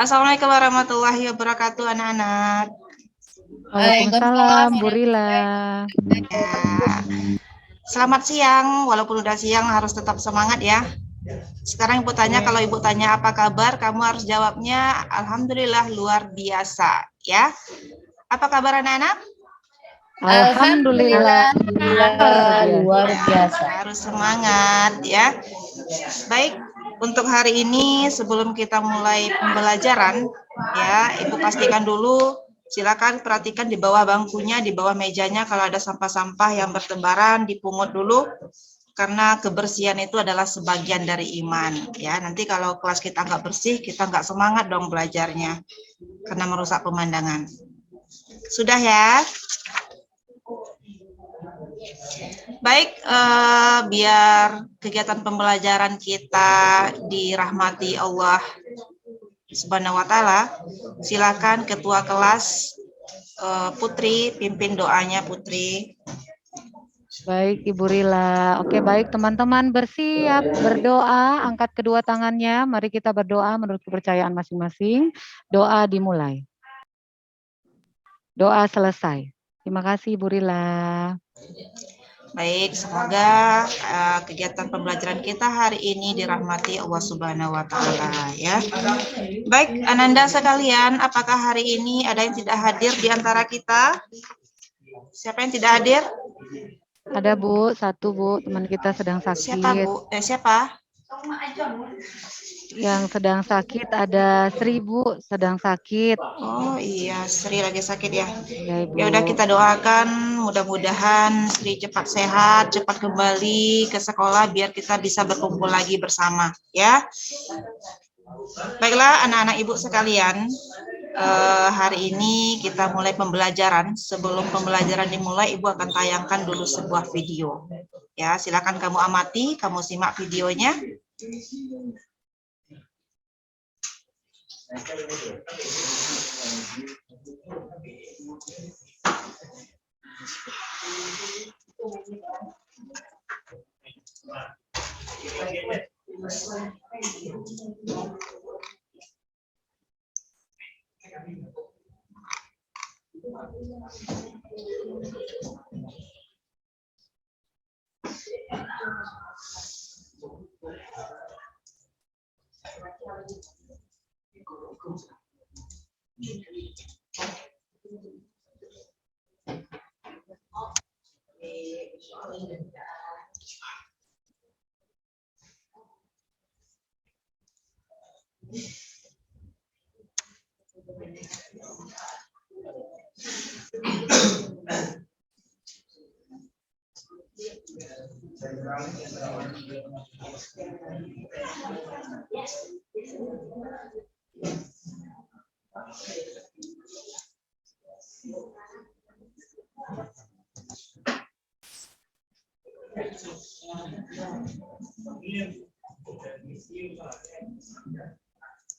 Assalamualaikum warahmatullahi wabarakatuh, anak-anak. Waalaikumsalam, Bu Rila. Ya. Selamat siang, walaupun udah siang harus tetap semangat ya. Sekarang Ibu tanya, kalau Ibu tanya apa kabar, kamu harus jawabnya Alhamdulillah luar biasa ya. Apa kabar anak-anak? Alhamdulillah luar biasa. Harus semangat ya. Baik, untuk hari ini sebelum kita mulai pembelajaran ya, Ibu pastikan dulu, silakan perhatikan di bawah bangkunya, di bawah mejanya kalau ada sampah-sampah yang bertebaran dipungut dulu, karena kebersihan itu adalah sebagian dari iman ya. Nanti kalau kelas kita nggak bersih, kita nggak semangat dong belajarnya, karena merusak pemandangan. Sudah ya? Baik, biar kegiatan pembelajaran kita dirahmati Allah Subhanahu wa Ta'ala, silakan Ketua kelas Putri pimpin doanya, Putri. Baik, Ibu Rila. Oke, baik teman-teman, bersiap berdoa, angkat kedua tangannya. Mari kita berdoa menurut kepercayaan masing-masing. Doa dimulai. Doa selesai. Terima kasih, Ibu Rila. Baik, semoga kegiatan pembelajaran kita hari ini dirahmati Allah Subhanahu wa Ta'ala ya. Baik, Ananda sekalian, apakah hari ini ada yang tidak hadir di antara kita? Siapa yang tidak hadir? Ada Bu, satu Bu, teman kita sedang sakit. Siapa Bu? Siapa? Yang sedang sakit ada Sri Bu, sedang sakit. Oh iya, Sri lagi sakit ya. Ya, Ibu. Ya udah, kita doakan mudah-mudahan Sri cepat sehat, cepat kembali ke sekolah biar kita bisa berkumpul lagi bersama ya. Baiklah anak-anak Ibu sekalian, hari ini kita mulai pembelajaran. Sebelum pembelajaran dimulai, Ibu akan tayangkan dulu sebuah video. Ya, silakan kamu amati, kamu simak videonya.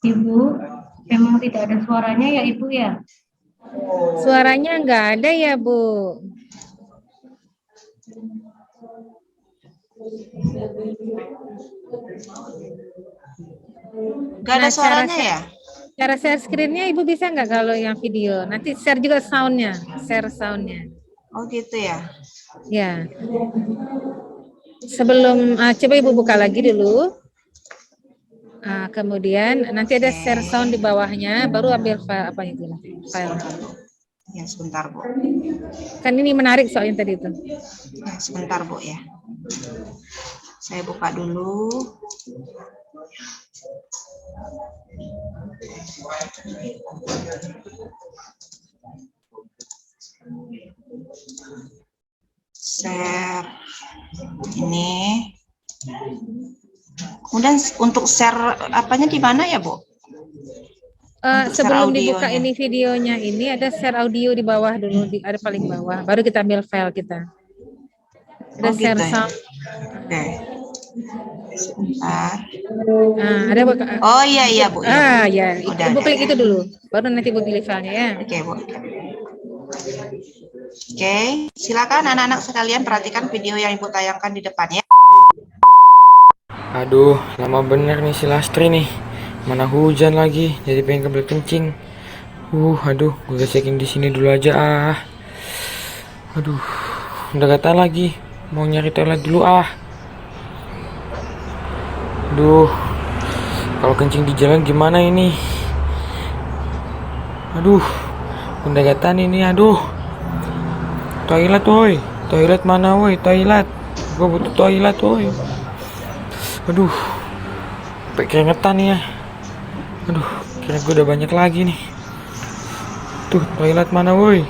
Ibu, memang tidak ada suaranya ya Ibu ya? Suaranya nggak ada ya Bu. Gak ada suaranya ya? Cara share screen-nya Ibu bisa nggak kalau yang video? Nanti share juga sound-nya, share sound-nya. Oh gitu ya? Ya. Sebelum, coba Ibu buka lagi dulu. Kemudian nanti ada share sound di bawahnya, baru ambil file apa itu? File. Ya sebentar Bu. Kan ini menarik soalnya tadi itu. Ya, sebentar Bu ya. Saya buka dulu. Share ini. Kemudian untuk share apanya di mana ya Bu? Sebelum dibuka ini videonya, ini ada share audio di bawah dulu, ada paling bawah. Baru kita ambil file kita. Ada share gitu sound. Oke. Sebentar. Ada oh iya Bu. Ya. Ibu klik itu dulu. Baru nanti Ibu pilih filenya ya. Oke Bu. Oke, silakan anak-anak sekalian perhatikan video yang Ibu tayangkan di depan ya. Aduh, lama bener nih si Lastri nih. Mana hujan lagi, jadi pengen kebelet kencing. Aduh, gue checking di sini dulu aja ah. Aduh, udah gatal lagi. Mau nyari toilet dulu ah. Aduh, kalau kencing di jalan gimana ini? Aduh, udah gatal ini. Aduh, toilet woi, toilet mana woi, toilet. Gue butuh toilet woi. Aduh, sampai keringetan ya. Aduh, kira gue udah banyak lagi nih. Tuh, toilet mana woi?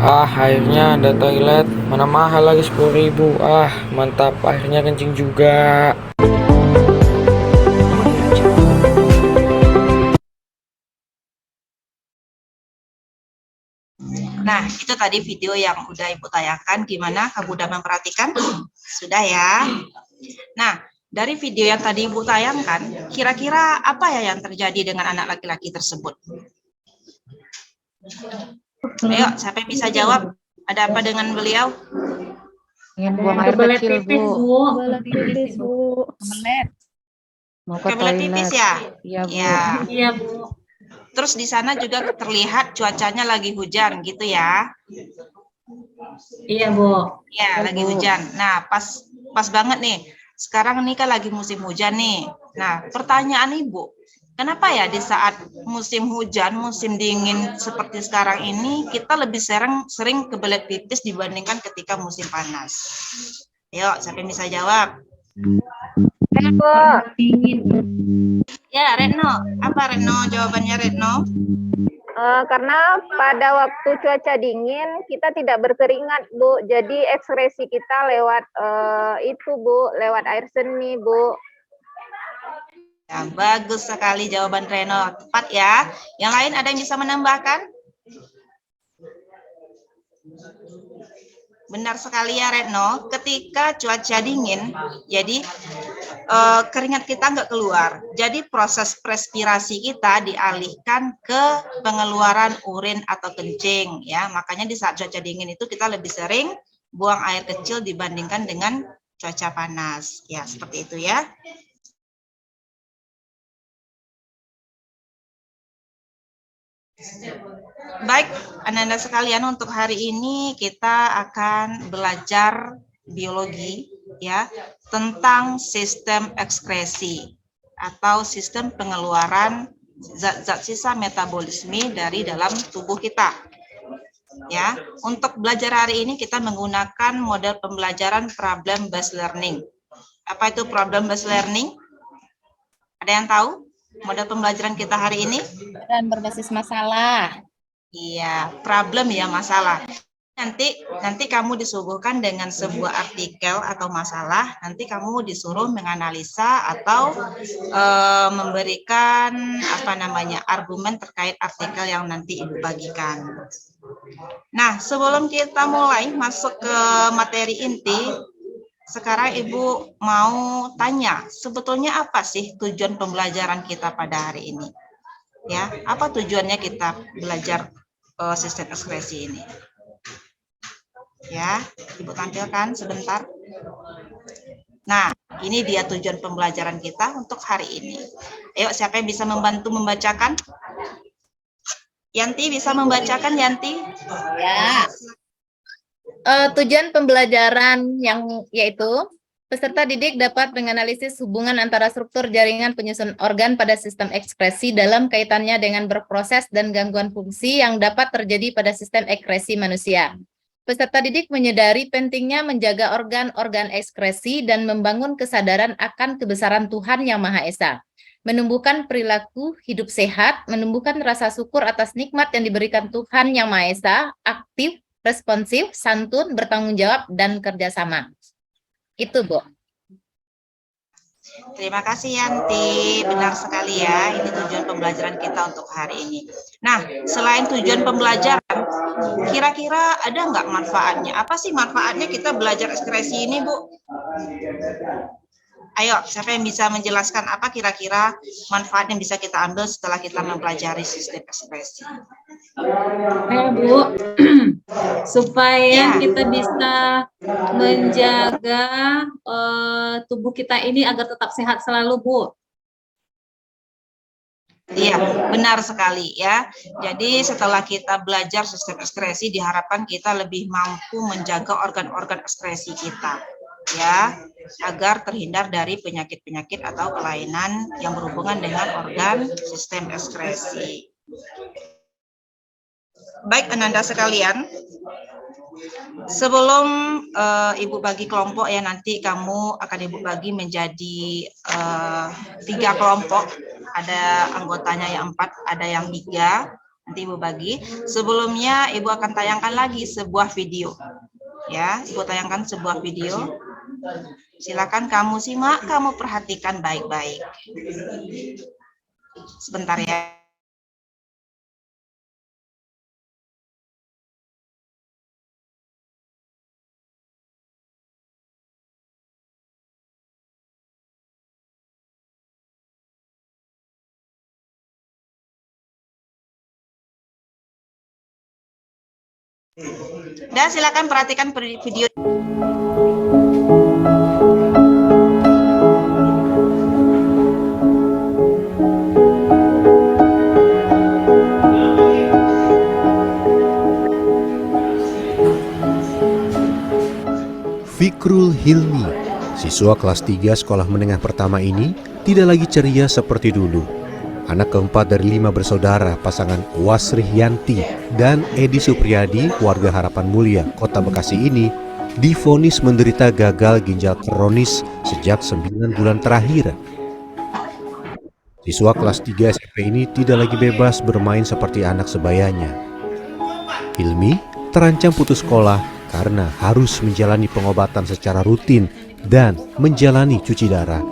Akhirnya ada toilet. Mana mahal lagi 10.000. Mantap, akhirnya kencing juga. Nah, itu tadi video yang udah Ibu tayangkan. Gimana? Kamu udah memperhatikan? Sudah ya? Nah, dari video yang tadi Ibu tayangkan, kira-kira apa ya yang terjadi dengan anak laki-laki tersebut? Ayo, siapa yang bisa jawab? Ada apa dengan beliau? Ingin buang air Kebelet kecil, pipis, Bu. Bu. Kebelet pipis, Bu. Kebelet. Mau ke Kebelet pipis toilet. ya? Iya, Bu. Ya. Iya, Bu. Terus di sana juga terlihat cuacanya lagi hujan gitu ya? Iya, Bu. Ya, Iya, lagi Bu. hujan. Nah, pas banget nih. Sekarang ini kan lagi musim hujan nih. Nah, pertanyaan Ibu, kenapa ya di saat musim hujan, musim dingin seperti sekarang ini, kita lebih sering kebelet pipis dibandingkan ketika musim panas? Yuk, siapa yang bisa jawab? Dingin. Ya, Retno. Apa Retno? Jawabannya Retno? Karena pada waktu cuaca dingin kita tidak berkeringat, Bu. Jadi ekspresi kita lewat itu, Bu, lewat air seni, Bu. Ya, bagus sekali jawaban Reno. Tepat ya. Yang lain ada yang bisa menambahkan? Benar sekali ya Retno, ketika cuaca dingin, jadi keringat kita nggak keluar. Jadi proses respirasi kita dialihkan ke pengeluaran urin atau kencing. Ya, makanya di saat cuaca dingin itu kita lebih sering buang air kecil dibandingkan dengan cuaca panas. Ya, seperti itu ya. Baik, Anda sekalian, untuk hari ini kita akan belajar biologi ya tentang sistem ekskresi atau sistem pengeluaran zat-zat sisa metabolisme dari dalam tubuh kita. Ya, untuk belajar hari ini kita menggunakan model pembelajaran problem based learning. Apa itu problem based learning? Ada yang tahu? Model pembelajaran kita hari ini? Dan berbasis masalah. Iya, problem ya, masalah. Nanti kamu disuguhkan dengan sebuah artikel atau masalah, nanti kamu disuruh menganalisa atau memberikan argumen terkait artikel yang nanti Ibu bagikan. Nah, sebelum kita mulai masuk ke materi inti, sekarang Ibu mau tanya, sebetulnya apa sih tujuan pembelajaran kita pada hari ini? Ya, apa tujuannya kita belajar sistem ekskresi ini? Ya, Ibu tampilkan sebentar. Nah, ini dia tujuan pembelajaran kita untuk hari ini. Ayo, siapa yang bisa membantu membacakan? Yanti bisa membacakan, Yanti? Ya. Tujuan pembelajaran yaitu peserta didik dapat menganalisis hubungan antara struktur jaringan penyusun organ pada sistem ekskresi dalam kaitannya dengan berproses dan gangguan fungsi yang dapat terjadi pada sistem ekskresi manusia. Peserta didik menyadari pentingnya menjaga organ-organ ekskresi dan membangun kesadaran akan kebesaran Tuhan Yang Maha Esa. Menumbuhkan perilaku hidup sehat, menumbuhkan rasa syukur atas nikmat yang diberikan Tuhan Yang Maha Esa, aktif, responsif, santun, bertanggung jawab, dan kerjasama. Itu, Bu. Terima kasih, Yanti. Benar sekali ya, ini tujuan pembelajaran kita untuk hari ini. Nah, selain tujuan pembelajaran, kira-kira ada nggak manfaatnya? Apa sih manfaatnya kita belajar ekskresi ini, Bu? Ayo, siapa yang bisa menjelaskan apa kira-kira manfaat yang bisa kita ambil setelah kita mempelajari sistem ekspresi? Ya, Bu, supaya Ya. kita bisa menjaga tubuh kita ini agar tetap sehat selalu, Bu. Iya, benar sekali ya. Jadi setelah kita belajar sistem ekskresi, diharapkan kita lebih mampu menjaga organ-organ ekskresi kita, ya, agar terhindar dari penyakit-penyakit atau kelainan yang berhubungan dengan organ sistem ekskresi. Baik, Ananda sekalian, sebelum Ibu bagi kelompok ya, nanti kamu akan Ibu bagi menjadi 3 kelompok. Ada anggotanya yang 4, ada yang 3. Nanti Ibu bagi. Sebelumnya Ibu akan tayangkan lagi sebuah video. Ya, Ibu tayangkan sebuah video. Silakan kamu simak, kamu perhatikan baik-baik. Sebentar ya. Dan silakan perhatikan video. Fikrul Hilmi, siswa kelas 3 sekolah menengah pertama ini tidak lagi ceria seperti dulu. Anak keempat dari 5 bersaudara pasangan Wasrih Yanti dan Edi Supriyadi warga Harapan Mulia, Kota Bekasi ini divonis menderita gagal ginjal kronis sejak 9 bulan terakhir. Siswa kelas 3 SMP ini tidak lagi bebas bermain seperti anak sebayanya. Hilmi terancam putus sekolah karena harus menjalani pengobatan secara rutin dan menjalani cuci darah.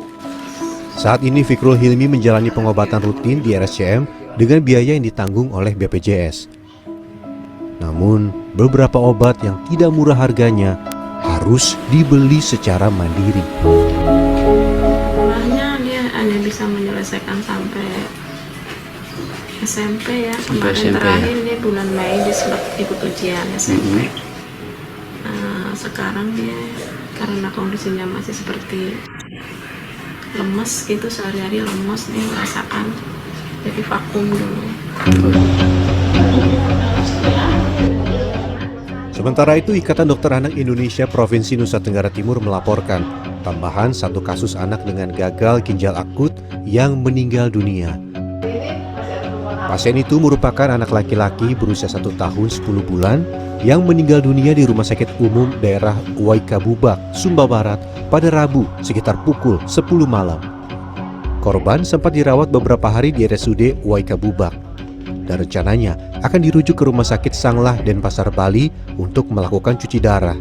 Saat ini Fikrul Hilmi menjalani pengobatan rutin di RSCM dengan biaya yang ditanggung oleh BPJS. Namun, beberapa obat yang tidak murah harganya harus dibeli secara mandiri. Sebenarnya dia hanya bisa menyelesaikan sampai SMP ya. Kemarin SMP, terakhir ya? dia bulan Mei dia sempat ikut ujian SMP. Sekarang dia karena kondisinya masih seperti lemes gitu, sehari-hari lemes, dia merasakan jadi vakum dulu. Sementara itu, Ikatan Dokter Anak Indonesia Provinsi Nusa Tenggara Timur melaporkan tambahan 1 kasus anak dengan gagal ginjal akut yang meninggal dunia. Pasien itu merupakan anak laki-laki berusia 1 tahun 10 bulan yang meninggal dunia di Rumah Sakit Umum Daerah Waikabubak, Sumba Barat pada Rabu sekitar pukul 10 malam. Korban sempat dirawat beberapa hari di RSUD Waikabubak dan rencananya akan dirujuk ke Rumah Sakit Sanglah Denpasar, Bali untuk melakukan cuci darah.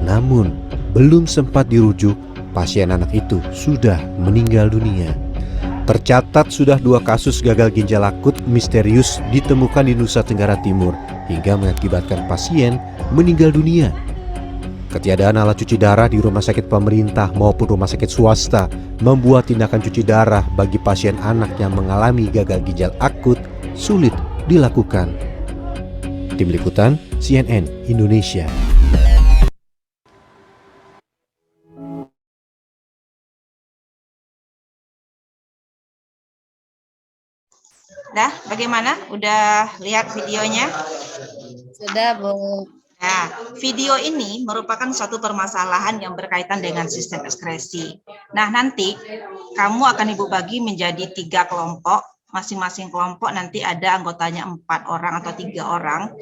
Namun, belum sempat dirujuk, pasien anak itu sudah meninggal dunia. Tercatat sudah 2 kasus gagal ginjal akut misterius ditemukan di Nusa Tenggara Timur hingga mengakibatkan pasien meninggal dunia. Ketiadaan alat cuci darah di rumah sakit pemerintah maupun rumah sakit swasta membuat tindakan cuci darah bagi pasien anak yang mengalami gagal ginjal akut sulit dilakukan. Tim Liputan CNN Indonesia. Dah, bagaimana? Udah lihat videonya? Sudah, Bu. Nah, video ini merupakan suatu permasalahan yang berkaitan dengan sistem ekskresi. Nah, nanti kamu akan Ibu bagi menjadi 3 kelompok. Masing-masing kelompok nanti ada anggotanya 4 orang atau 3 orang.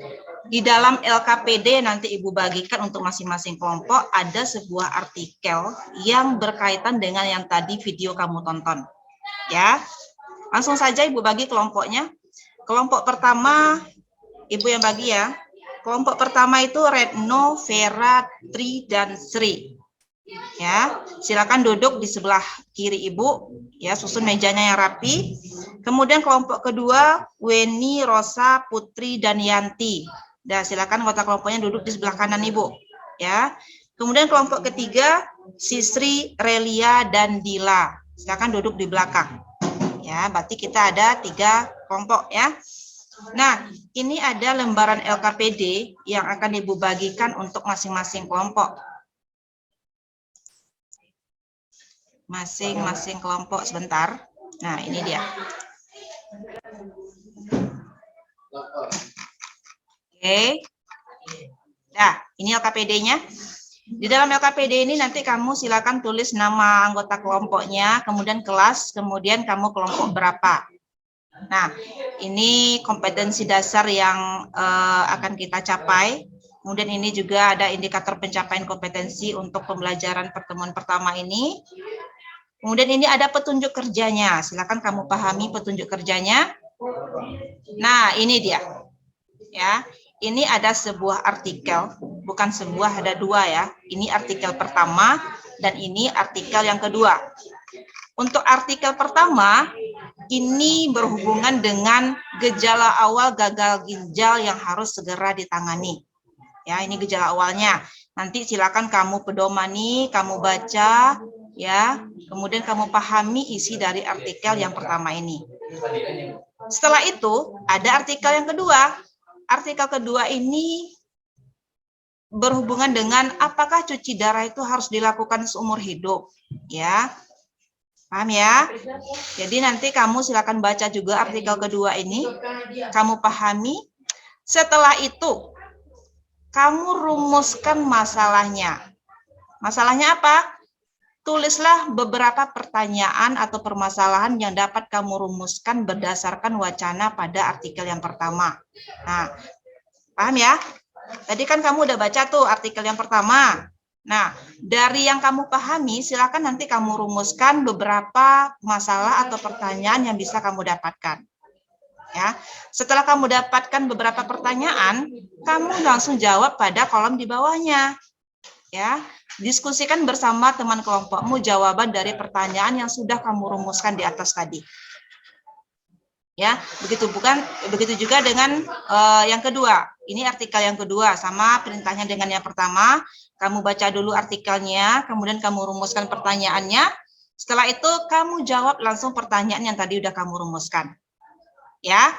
Di dalam LKPD nanti Ibu bagikan untuk masing-masing kelompok ada sebuah artikel yang berkaitan dengan yang tadi video kamu tonton. Ya, langsung saja Ibu bagi kelompoknya. Kelompok pertama, Ibu yang bagi ya. Kelompok pertama itu Retno, Vera, Tri, dan Sri. Ya, silakan duduk di sebelah kiri Ibu. Ya, susun mejanya yang rapi. Kemudian kelompok kedua, Weni, Rosa, Putri, dan Yanti. Dan silakan anggota kelompoknya duduk di sebelah kanan Ibu. Ya. Kemudian kelompok ketiga, Sisri, Relia, dan Dila. Silakan duduk di belakang. Ya, berarti kita ada 3 kelompok ya. Nah, ini ada lembaran LKPD yang akan Ibu bagikan untuk masing-masing kelompok. Masing-masing kelompok sebentar. Nah, ini dia. Oke. Nah, ini LKPD-nya. Di dalam LKPD ini nanti kamu silakan tulis nama anggota kelompoknya, kemudian kelas, kemudian kamu kelompok berapa. Nah, ini kompetensi dasar yang akan kita capai. Kemudian ini juga ada indikator pencapaian kompetensi untuk pembelajaran pertemuan pertama ini. Kemudian ini ada petunjuk kerjanya. Silakan kamu pahami petunjuk kerjanya. Nah, ini dia. Ya, ini ada sebuah artikel, bukan sebuah, ada 2 ya. Ini artikel pertama dan ini artikel yang kedua. Untuk artikel pertama, ini berhubungan dengan gejala awal gagal ginjal yang harus segera ditangani. Ya, ini gejala awalnya. Nanti silakan kamu pedomani, kamu baca, ya. Kemudian kamu pahami isi dari artikel yang pertama ini. Setelah itu, ada artikel yang kedua. Artikel kedua ini berhubungan dengan apakah cuci darah itu harus dilakukan seumur hidup, ya. Paham ya? Jadi nanti kamu silakan baca juga artikel kedua ini, kamu pahami. Setelah itu, kamu rumuskan masalahnya. Masalahnya apa? Tulislah beberapa pertanyaan atau permasalahan yang dapat kamu rumuskan berdasarkan wacana pada artikel yang pertama. Nah, paham ya? Tadi kan kamu udah baca tuh artikel yang pertama. Nah, dari yang kamu pahami, silakan nanti kamu rumuskan beberapa masalah atau pertanyaan yang bisa kamu dapatkan. Ya, setelah kamu dapatkan beberapa pertanyaan, kamu langsung jawab pada kolom di bawahnya. Ya, diskusikan bersama teman kelompokmu jawaban dari pertanyaan yang sudah kamu rumuskan di atas tadi. Ya, begitu juga dengan yang kedua. Ini artikel yang kedua, sama perintahnya dengan yang pertama. Kamu baca dulu artikelnya, kemudian kamu rumuskan pertanyaannya. Setelah itu kamu jawab langsung pertanyaan yang tadi udah kamu rumuskan. Ya,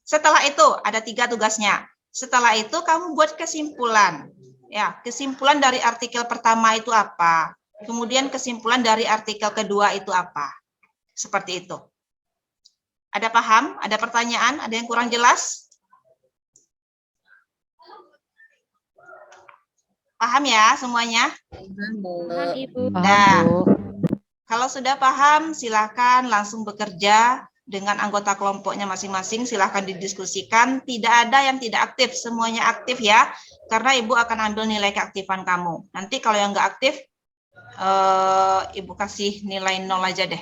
setelah itu ada 3 tugasnya. Setelah itu kamu buat kesimpulan. Ya, kesimpulan dari artikel pertama itu apa? Kemudian kesimpulan dari artikel kedua itu apa? Seperti itu. Ada paham? Ada pertanyaan? Ada yang kurang jelas? Paham ya semuanya? Paham, Ibu. Nah, kalau sudah paham, silakan langsung bekerja dengan anggota kelompoknya masing-masing. Silakan didiskusikan. Tidak ada yang tidak aktif, semuanya aktif ya. Karena Ibu akan ambil nilai keaktifan kamu. Nanti kalau yang nggak aktif, Ibu kasih nilai 0 aja deh.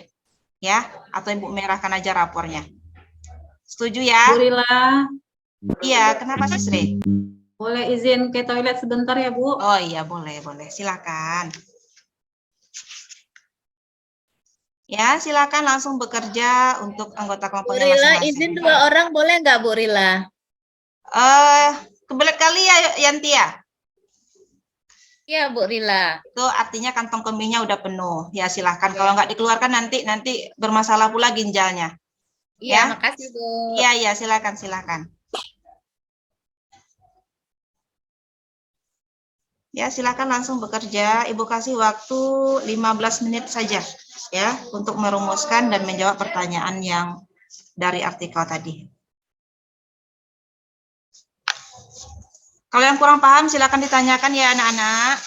Ya, atau Ibu merahkan aja rapornya. Setuju ya? Bu Rila, Iya, kenapa sih Sri? boleh izin ke toilet sebentar ya, Bu? Oh iya, boleh. Silakan. Ya, silakan langsung bekerja untuk anggota Bu kelompoknya Rila, masing-masing. izin 2 orang boleh nggak, Bu Rila? Kebelet kali ya, Yanti ya? Iya, Bu Rila. Itu artinya kantong kemihnya udah penuh. Ya, silakan. Kalau nggak dikeluarkan nanti bermasalah pula ginjalnya. Iya, Ya? makasih, Bu. Iya, silakan. Ya, silakan langsung bekerja. Ibu kasih waktu 15 menit saja ya untuk merumuskan dan menjawab pertanyaan yang dari artikel tadi. Kalau yang kurang paham silakan ditanyakan ya anak-anak.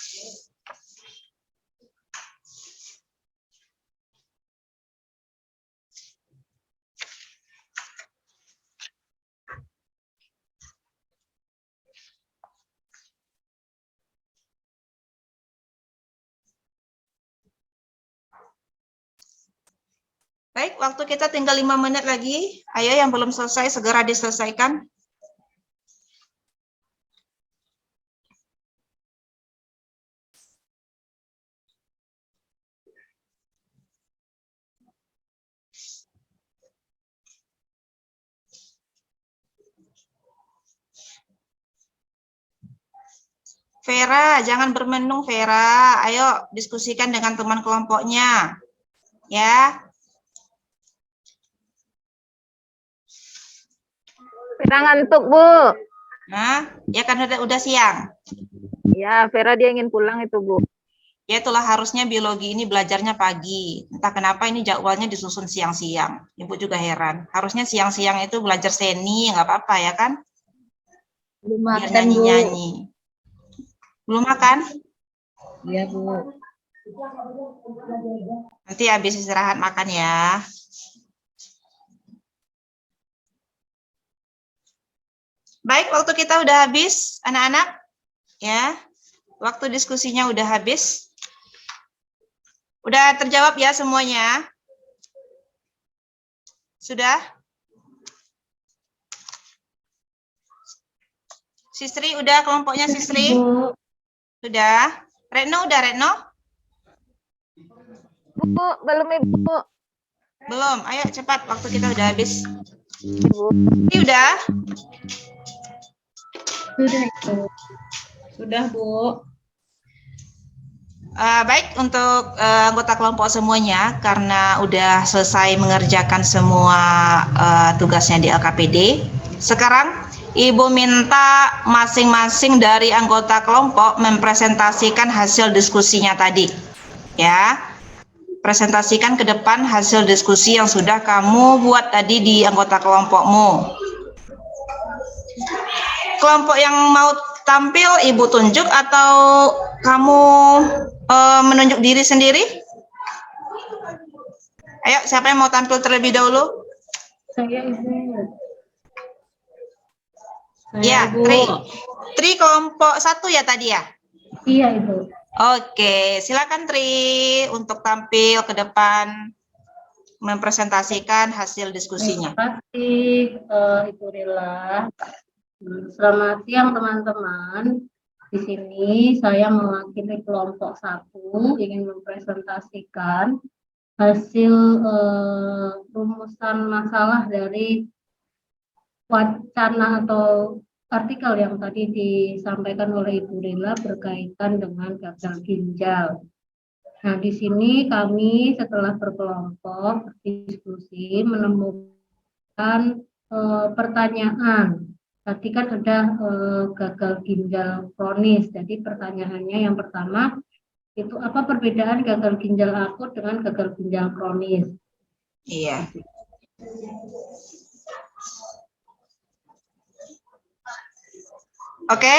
Baik, waktu kita tinggal 5 menit lagi. Ayo yang belum selesai segera diselesaikan. Vera, jangan bermenung Vera. Ayo diskusikan dengan teman kelompoknya. Ya. Vera ngantuk, Bu. Nah, ya kan udah siang. Ya, Vera dia ingin pulang itu, Bu. Ya itulah harusnya biologi ini belajarnya pagi. Entah kenapa ini jadwalnya disusun siang-siang. Ibu juga heran. Harusnya siang-siang itu belajar seni, nggak apa-apa ya kan? Belum Biar makan, Bu. nyanyi-nyanyi. Belum makan? Iya, Bu. Nanti habis istirahat makan ya. Baik, waktu kita udah habis, anak-anak. Ya, waktu diskusinya udah habis. Udah terjawab ya semuanya? Sudah? Sisri udah kelompoknya Sisri? Sudah? Retno udah Retno? Bu, belum Ibu. Belum. Ayo cepat, waktu kita udah habis. Ibu. Ini udah? Sudah, Bu. Baik, untuk anggota kelompok semuanya, karena udah selesai mengerjakan semua tugasnya di LKPD, sekarang Ibu minta masing-masing dari anggota kelompok mempresentasikan hasil diskusinya tadi. Ya, presentasikan ke depan hasil diskusi yang sudah kamu buat tadi di anggota kelompokmu. Kelompok yang mau tampil Ibu tunjuk atau kamu menunjuk diri sendiri? Ayo, siapa yang mau tampil terlebih dahulu? Saya Ibu. Ya, Tri kelompok 1 ya tadi ya? Iya Ibu. Oke, silakan Tri untuk tampil ke depan mempresentasikan hasil diskusinya. Terima kasih Ibu Rila. Selamat siang teman-teman. Di sini saya mewakili kelompok 1 ingin mempresentasikan hasil rumusan masalah dari wacana atau artikel yang tadi disampaikan oleh Ibu Rila berkaitan dengan gagal ginjal. Nah, di sini kami setelah berkelompok berdiskusi menemukan pertanyaan. Tadi kan ada gagal ginjal kronis. Jadi pertanyaannya yang pertama itu apa perbedaan gagal ginjal akut dengan gagal ginjal kronis? Iya. Oke,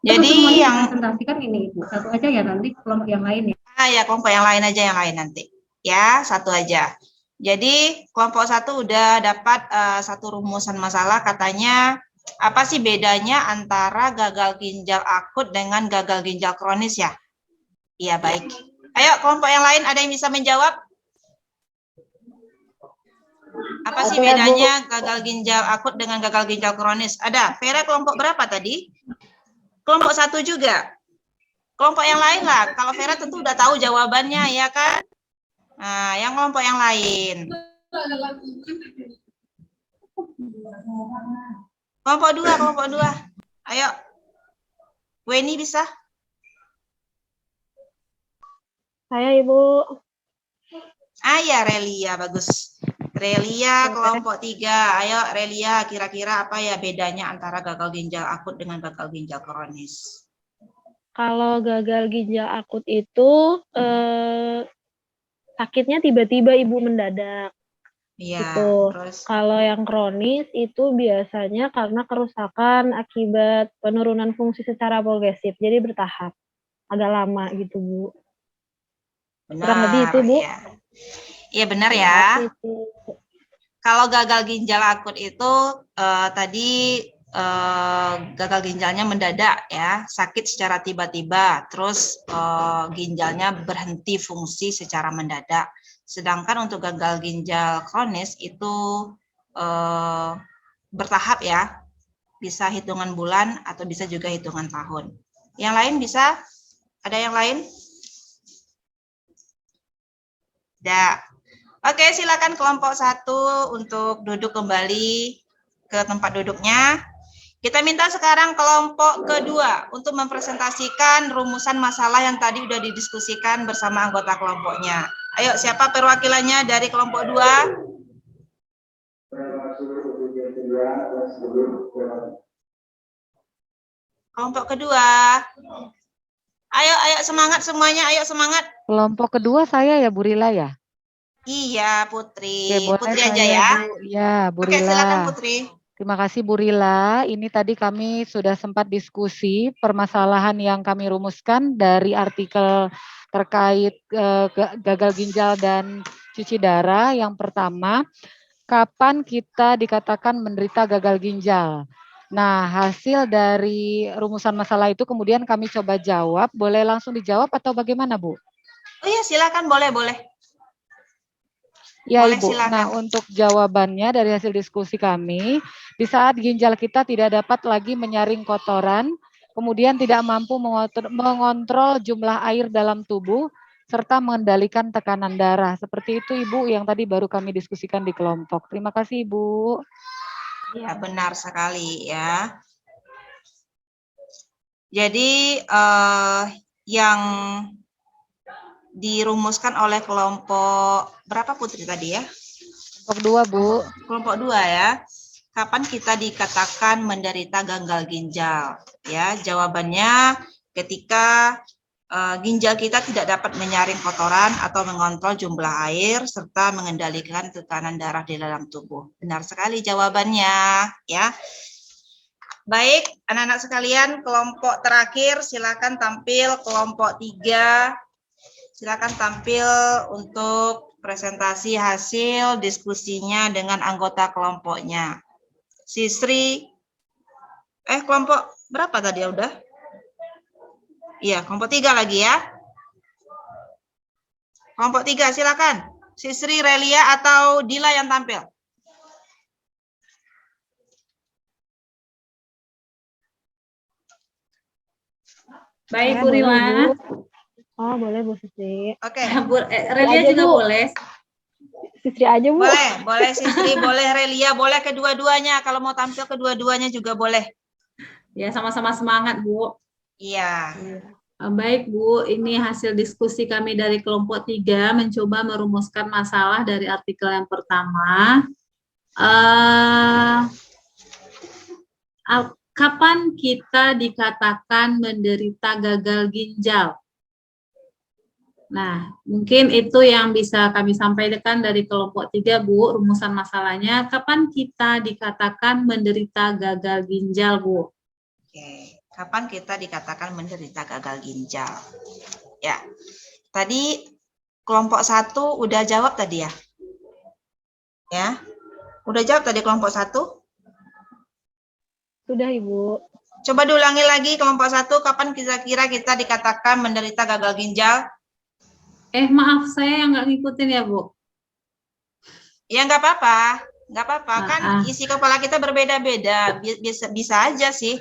jadi yang presentasikan ini Ibu, satu aja ya nanti kelompok yang lain ya. Ya kelompok yang lain aja, yang lain nanti. Ya, satu aja. Jadi kelompok 1 udah dapat satu rumusan masalah, katanya apa sih bedanya antara gagal ginjal akut dengan gagal ginjal kronis ya? Iya, baik. Ayo kelompok yang lain ada yang bisa menjawab? Apa sih bedanya gagal ginjal akut dengan gagal ginjal kronis? Ada. Vera kelompok berapa tadi? Kelompok 1 juga. Kelompok yang lain lah. Kalau Vera tentu udah tahu jawabannya, ya kan? Nah, yang kelompok yang lain. Kelompok 2. Ayo. Weni bisa? Saya Ibu. Ya, Relia, bagus. Relia kelompok 3. Ayo Relia, kira-kira apa ya bedanya antara gagal ginjal akut dengan gagal ginjal kronis? Kalau gagal ginjal akut itu sakitnya tiba-tiba Ibu mendadak. Iya, Gitu. terus Kalau yang kronis itu biasanya karena kerusakan akibat penurunan fungsi secara progresif, jadi bertahap, agak lama gitu Bu. benar. Kurang lebih itu Bu. Ya. Iya benar ya. Kalau gagal ginjal akut itu tadi gagal ginjalnya mendadak ya, sakit secara tiba-tiba, terus ginjalnya berhenti fungsi secara mendadak. Sedangkan untuk gagal ginjal kronis itu bertahap ya, bisa hitungan bulan atau bisa juga hitungan tahun. Yang lain bisa? Ada yang lain? Tidak. Oke, silakan kelompok 1 untuk duduk kembali ke tempat duduknya. Kita minta sekarang kelompok kedua untuk mempresentasikan rumusan masalah yang tadi sudah didiskusikan bersama anggota kelompoknya. Ayo, siapa perwakilannya dari kelompok 2? Kelompok kedua. Ayo semangat semuanya, ayo semangat. Kelompok kedua saya ya Bu Rila ya? Iya, Putri. Oke, boleh Putri aja saya, ya. Bu. Ya, Bu Oke, Rila. silakan Putri. Terima kasih Bu Rila. Ini tadi kami sudah sempat diskusi permasalahan yang kami rumuskan dari artikel terkait gagal ginjal dan cuci darah. Yang pertama, kapan kita dikatakan menderita gagal ginjal? Nah, hasil dari rumusan masalah itu kemudian kami coba jawab. Boleh langsung dijawab atau bagaimana, Bu? Oh iya, silakan, boleh. Ya, Boleh, Ibu. silakan. Nah, untuk jawabannya dari hasil diskusi kami, di saat ginjal kita tidak dapat lagi menyaring kotoran, kemudian tidak mampu mengontrol jumlah air dalam tubuh, serta mengendalikan tekanan darah. Seperti itu, Ibu, yang tadi baru kami diskusikan di kelompok. Terima kasih, Ibu. Ya, benar sekali ya. Jadi, yang dirumuskan oleh kelompok berapa Putri tadi ya? Kelompok 2, Bu. Kelompok 2 ya. Kapan kita dikatakan menderita gagal ginjal? Ya, jawabannya ketika ginjal kita tidak dapat menyaring kotoran atau mengontrol jumlah air serta mengendalikan tekanan darah di dalam tubuh. Benar sekali jawabannya, ya. Baik, anak-anak sekalian, kelompok terakhir silakan tampil, kelompok 3. Silakan tampil untuk presentasi hasil diskusinya dengan anggota kelompoknya. Sisri, kelompok berapa tadi ya udah? Iya, kelompok 3 lagi ya. Kelompok 3, silakan. Sisri, Relia, atau Dila yang tampil. Baik, Bu Rila. Oh, boleh Bu Sisri. Oke. Relia juga boleh. Sisri aja, Bu. Boleh Sisri, boleh Relia, boleh kedua-duanya. Kalau mau tampil kedua-duanya juga boleh. Ya, sama-sama semangat, Bu. Iya. Baik, Bu. Ini hasil diskusi kami dari kelompok 3 mencoba merumuskan masalah dari artikel yang pertama. Kapan kita dikatakan menderita gagal ginjal? Nah, mungkin itu yang bisa kami sampaikan dari kelompok 3, Bu, rumusan masalahnya. Kapan kita dikatakan menderita gagal ginjal, Bu? Oke, kapan kita dikatakan menderita gagal ginjal? Ya, tadi kelompok 1 udah jawab tadi ya? Ya, udah jawab tadi kelompok 1? Sudah, Ibu. Coba diulangi lagi kelompok 1, kapan kira-kira kita dikatakan menderita gagal ginjal? Maaf, saya yang nggak ngikutin ya, Bu. Ya, nggak apa-apa. Nggak apa-apa, kan isi kepala kita berbeda-beda. Bisa aja sih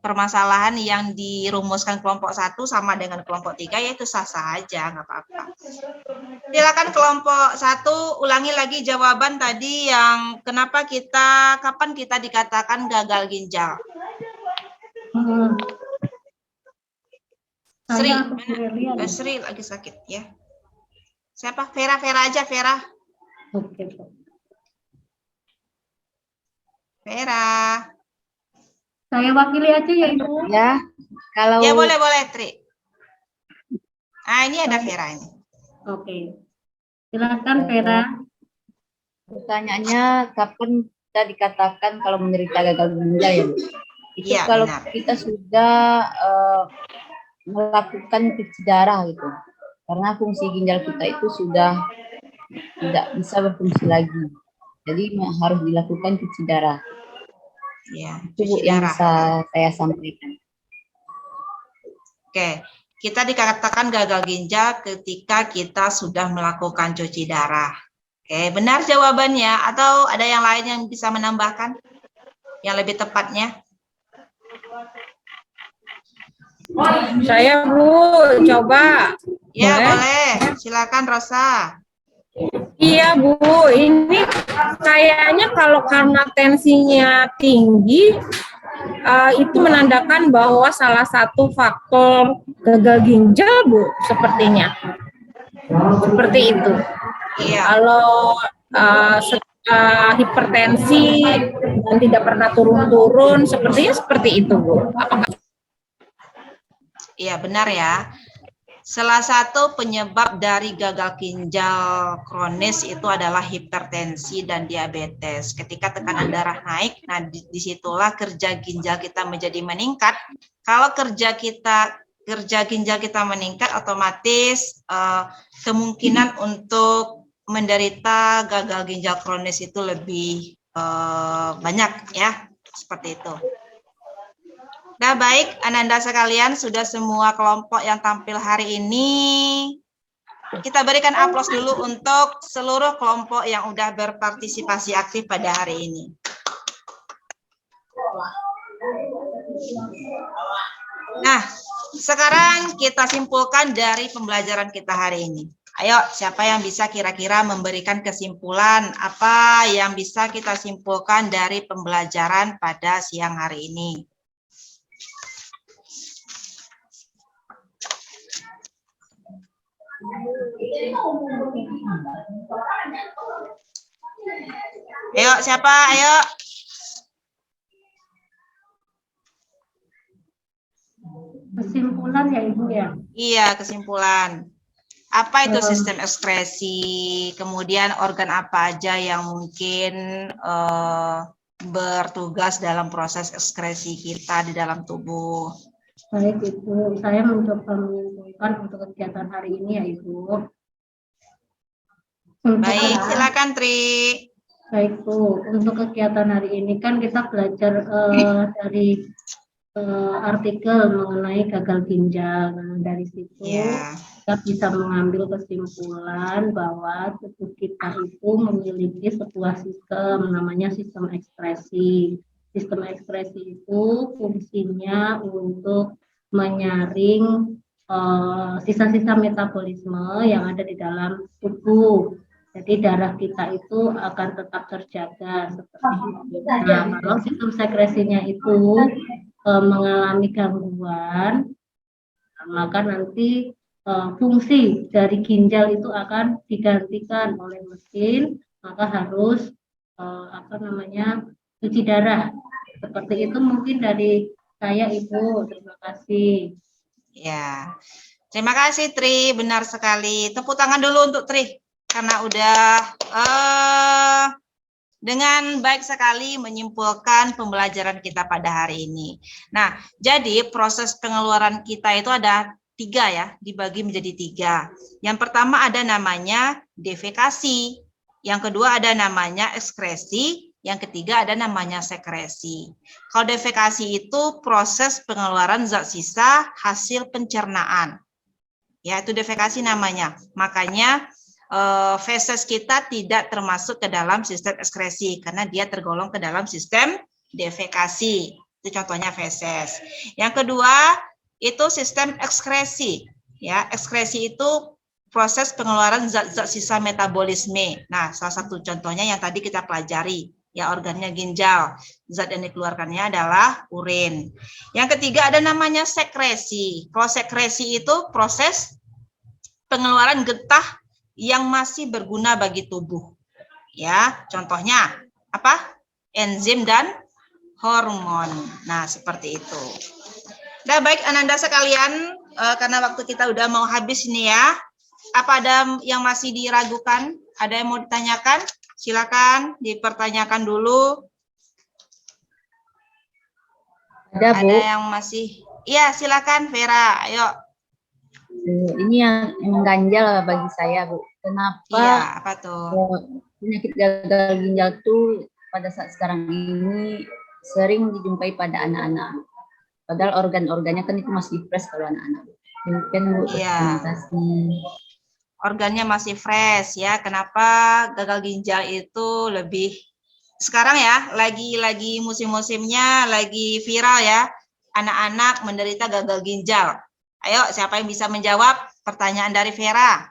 permasalahan yang dirumuskan kelompok 1 sama dengan kelompok 3, yaitu sah-sah aja, nggak apa-apa. Silakan kelompok 1, ulangi lagi jawaban tadi yang kapan kita dikatakan gagal ginjal. Sri lagi sakit ya. Siapa? Vera aja, Vera. Oke. Vera. Saya wakili aja ya, Ibu. Ya, kalau ya boleh Tri. Ah, ini ada Vera ini. Oke. Silakan Vera. Pertanyaannya kapan kita dikatakan kalau menderita gagal ginjal ya, Bu? Itu ya, kalau benar. kita sudah melakukan cuci darah gitu. Karena fungsi ginjal kita itu sudah tidak bisa berfungsi lagi. Jadi harus dilakukan cuci darah. Ya, itu yang bisa saya sampaikan. Oke, kita dikatakan gagal ginjal ketika kita sudah melakukan cuci darah. Oke, benar jawabannya atau ada yang lain yang bisa menambahkan yang lebih tepatnya? Saya, Bu, coba. Ya, boleh. Silakan Rosa. Iya Bu, ini kayaknya kalau karena tensinya tinggi, itu menandakan bahwa salah satu faktor gagal ginjal Bu, sepertinya. Seperti itu. Iya. Kalau hipertensi dan tidak pernah turun-turun, sepertinya seperti itu Bu. Apakah? Iya, benar ya. Salah satu penyebab dari gagal ginjal kronis itu adalah hipertensi dan diabetes. Ketika tekanan darah naik, nah disitulah kerja ginjal kita menjadi meningkat. Kalau kerja ginjal kita meningkat, otomatis kemungkinan untuk menderita gagal ginjal kronis itu lebih banyak ya, seperti itu. Nah, baik, Ananda sekalian, sudah semua kelompok yang tampil hari ini. Kita berikan aplaus dulu untuk seluruh kelompok yang sudah berpartisipasi aktif pada hari ini. Nah, sekarang kita simpulkan dari pembelajaran kita hari ini. Ayo, siapa yang bisa kira-kira memberikan kesimpulan apa yang bisa kita simpulkan dari pembelajaran pada siang hari ini? Ayo, siapa? Ayo. Kesimpulan ya Ibu ya? Iya, kesimpulan. Apa itu sistem ekskresi? Kemudian organ apa aja yang mungkin bertugas dalam proses ekskresi kita di dalam tubuh? Baik Ibu, saya mencoba menyimpulkan untuk kegiatan hari ini ya Ibu. Baik, silakan Tri. Baik Bu, untuk kegiatan hari ini kan kita belajar dari artikel mengenai gagal ginjal. Nah, dari situ kita bisa mengambil kesimpulan bahwa tubuh kita itu memiliki sebuah sistem, namanya sistem ekspresi. Sistem ekspresi itu fungsinya untuk menyaring sisa-sisa metabolisme yang ada di dalam tubuh. Jadi darah kita itu akan tetap terjaga seperti itu. Nah, kalau sistem sekresinya itu mengalami gangguan, maka nanti fungsi dari ginjal itu akan digantikan oleh mesin, maka harus cuci darah. Seperti itu mungkin dari saya Ibu. Terima kasih. Ya, terima kasih Tri, benar sekali. Tepuk tangan dulu untuk Tri karena udah dengan baik sekali menyimpulkan pembelajaran kita pada hari ini. Nah, jadi proses pengeluaran kita itu ada 3 ya, dibagi menjadi 3. Yang pertama ada namanya defekasi, yang kedua ada namanya ekskresi, yang ketiga ada namanya sekresi. Kalau defekasi itu proses pengeluaran zat sisa hasil pencernaan. Ya, itu defekasi namanya. Makanya feses kita tidak termasuk ke dalam sistem ekskresi karena dia tergolong ke dalam sistem defekasi. Itu contohnya feses. Yang kedua itu sistem ekskresi. Ya, ekskresi itu proses pengeluaran zat-zat sisa metabolisme. Nah, salah satu contohnya yang tadi kita pelajari, ya organnya ginjal. Zat yang dikeluarkannya adalah urin. Yang ketiga ada namanya sekresi. Kalau sekresi itu proses pengeluaran getah yang masih berguna bagi tubuh. Ya, contohnya apa? Enzim dan hormon. Nah, seperti itu. Nah, baik Ananda sekalian, karena waktu kita udah mau habis nih ya. Apa ada yang masih diragukan? Ada yang mau ditanyakan? Silakan dipertanyakan dulu. Ada, Bu. Ada yang masih? Iya, silakan Vera. Ayo. Ini yang mengganjal bagi saya, Bu. Kenapa? Iya, apa tuh? Penyakit gagal ginjal tuh pada saat sekarang ini sering dijumpai pada anak-anak. Padahal organ-organnya kan itu masih fresh kalau anak-anak. Mungkin Bu, iya. Organnya masih fresh ya. Kenapa gagal ginjal itu lebih sekarang ya, lagi musim-musimnya lagi viral ya. Anak-anak menderita gagal ginjal. Ayo, siapa yang bisa menjawab pertanyaan dari Vera?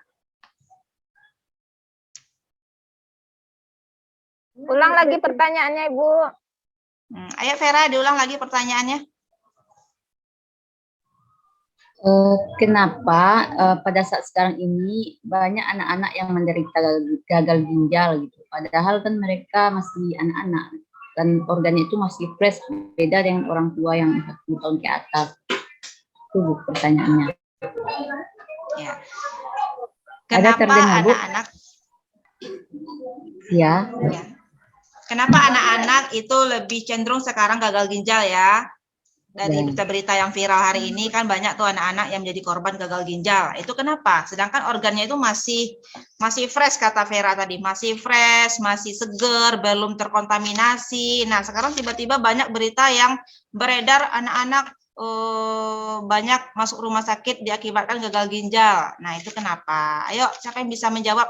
Ulang lagi pertanyaannya, Ibu. Ayo Vera, diulang lagi pertanyaannya. Kenapa pada saat sekarang ini banyak anak-anak yang menderita gagal ginjal gitu, padahal kan mereka masih anak-anak dan organnya itu masih fresh, beda dengan orang tua yang 40 tahun ke atas. Itu Bu, pertanyaannya. Ya. Ada Kenapa terdengar, Bu? anak-anak? Ya. Kenapa anak-anak itu lebih cenderung sekarang gagal ginjal ya? Dari berita-berita yang viral hari ini kan banyak tuh anak-anak yang menjadi korban gagal ginjal. Itu kenapa? Sedangkan organnya itu masih fresh, kata Vera tadi, masih fresh, masih seger, belum terkontaminasi. Nah, sekarang tiba-tiba banyak berita yang beredar anak-anak banyak masuk rumah sakit diakibatkan gagal ginjal. Nah, itu kenapa? Ayo, siapa yang bisa menjawab?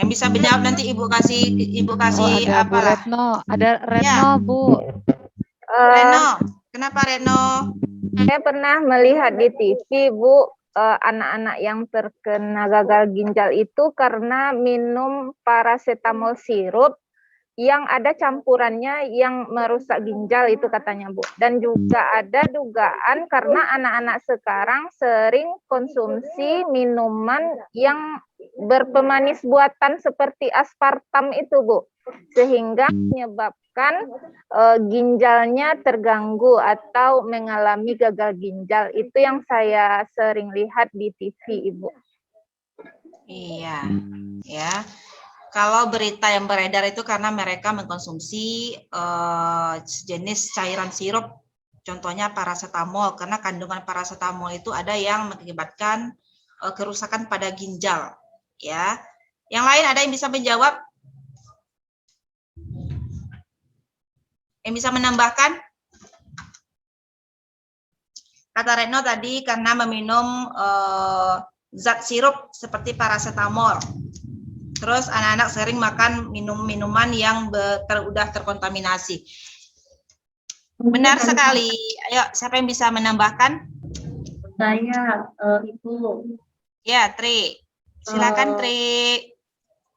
Yang bisa menjawab nanti Ibu kasih ada Bu apalah. Retno, ada Retno, Ya. Bu. Reno, kenapa Reno? Saya pernah melihat di TV, Bu, anak-anak yang terkena gagal ginjal itu karena minum paracetamol sirup yang ada campurannya yang merusak ginjal itu katanya, Bu. Dan juga ada dugaan karena anak-anak sekarang sering konsumsi minuman yang berpemanis buatan seperti aspartam itu, Bu. Sehingga menyebabkan ginjalnya terganggu atau mengalami gagal ginjal. Itu yang saya sering lihat di TV, Ibu. Iya, ya. Kalau berita yang beredar itu karena mereka mengkonsumsi jenis cairan sirup, contohnya paracetamol, karena kandungan paracetamol itu ada yang mengakibatkan kerusakan pada ginjal, ya. Yang lain ada yang bisa menjawab? Yang bisa menambahkan? Kata Retno tadi karena meminum zat sirup seperti paracetamol. Terus anak-anak sering makan minuman yang udah terkontaminasi. Benar sekali. Ayo, siapa yang bisa menambahkan? Saya Ibu. Ya, Tri. Silakan, Tri.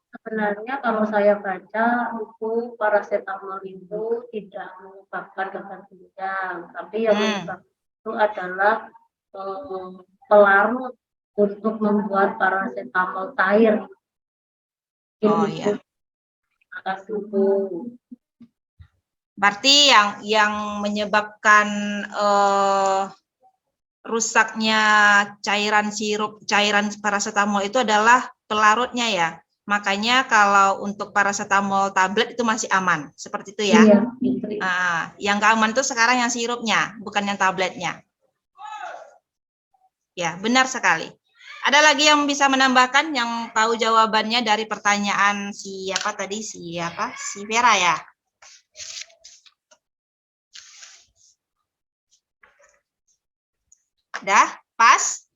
Sebenarnya kalau saya baca itu paracetamol itu tidak menyebabkan gagal ginjal, tapi yang menyebabkan itu adalah pelarut untuk membuat paracetamol cair. Oh iya. Berarti yang menyebabkan rusaknya cairan paracetamol itu adalah pelarutnya ya. Makanya kalau untuk paracetamol tablet itu masih aman, seperti itu ya. Iya, yang nggak aman itu sekarang yang sirupnya, bukan yang tabletnya. Ya, benar sekali. Ada lagi yang bisa menambahkan yang tahu jawabannya dari pertanyaan siapa tadi? Si Vera ya? Udah? Pas?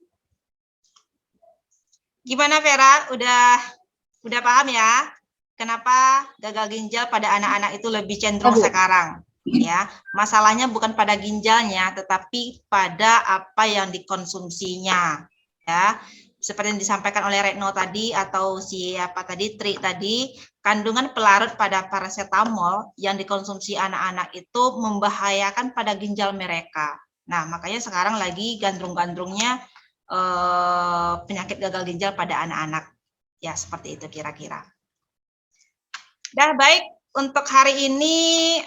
Gimana Vera? Udah paham ya? Kenapa gagal ginjal pada anak-anak itu lebih cenderung sekarang? Ya, masalahnya bukan pada ginjalnya, tetapi pada apa yang dikonsumsinya. Ya, seperti yang disampaikan oleh Retno tadi atau siapa tadi, Tri tadi, kandungan pelarut pada paracetamol yang dikonsumsi anak-anak itu membahayakan pada ginjal mereka. Nah, makanya sekarang lagi gandrung-gandrungnya penyakit gagal ginjal pada anak-anak. Ya, seperti itu kira-kira. Dah, baik. Untuk hari ini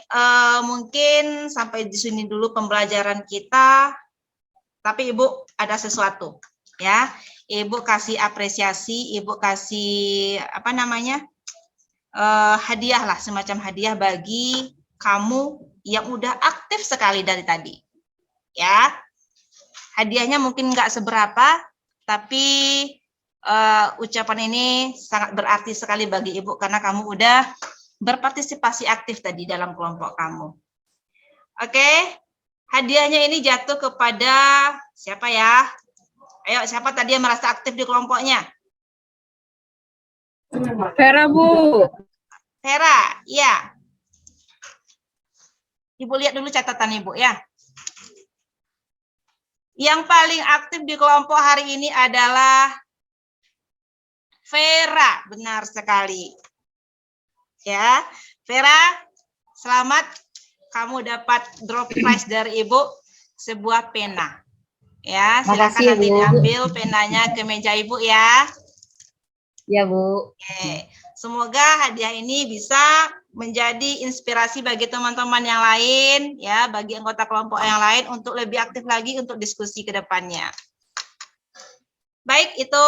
mungkin sampai di sini dulu pembelajaran kita. Tapi Ibu ada sesuatu, ya. Ibu kasih apresiasi, Ibu kasih hadiah lah, semacam hadiah bagi kamu yang udah aktif sekali dari tadi, ya. Hadiahnya mungkin nggak seberapa, tapi ucapan ini sangat berarti sekali bagi Ibu karena kamu udah berpartisipasi aktif tadi dalam kelompok kamu. Oke, hadiahnya ini jatuh kepada siapa ya? Ayo, siapa tadi yang merasa aktif di kelompoknya? Vera, Bu. Vera, iya. Ibu lihat dulu catatan Ibu ya. Yang paling aktif di kelompok hari ini adalah Vera, benar sekali. Ya, Vera, selamat kamu dapat drop prize dari Ibu, sebuah pena. Ya, silakan Makasih ya, nanti Bu. diambil penanya ke meja Ibu ya. Ya, Bu. Oke. Semoga hadiah ini bisa menjadi inspirasi bagi teman-teman yang lain, ya, bagi anggota kelompok yang lain untuk lebih aktif lagi untuk diskusi ke depannya. Baik, itu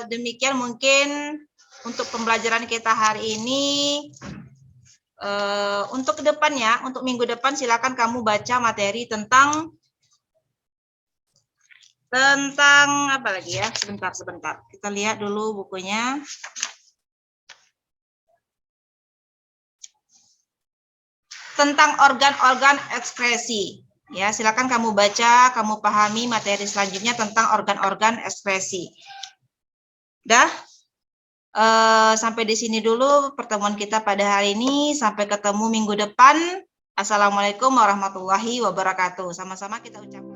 demikian mungkin untuk pembelajaran kita hari ini. Untuk kedepannya, untuk minggu depan silakan kamu baca materi tentang apa lagi ya? Sebentar. Kita lihat dulu bukunya. Tentang organ-organ ekspresi. Ya, silakan kamu baca, kamu pahami materi selanjutnya tentang organ-organ ekspresi. Dah, sampai di sini dulu pertemuan kita pada hari ini. Sampai ketemu minggu depan. Assalamualaikum warahmatullahi wabarakatuh. Sama-sama kita ucapkan.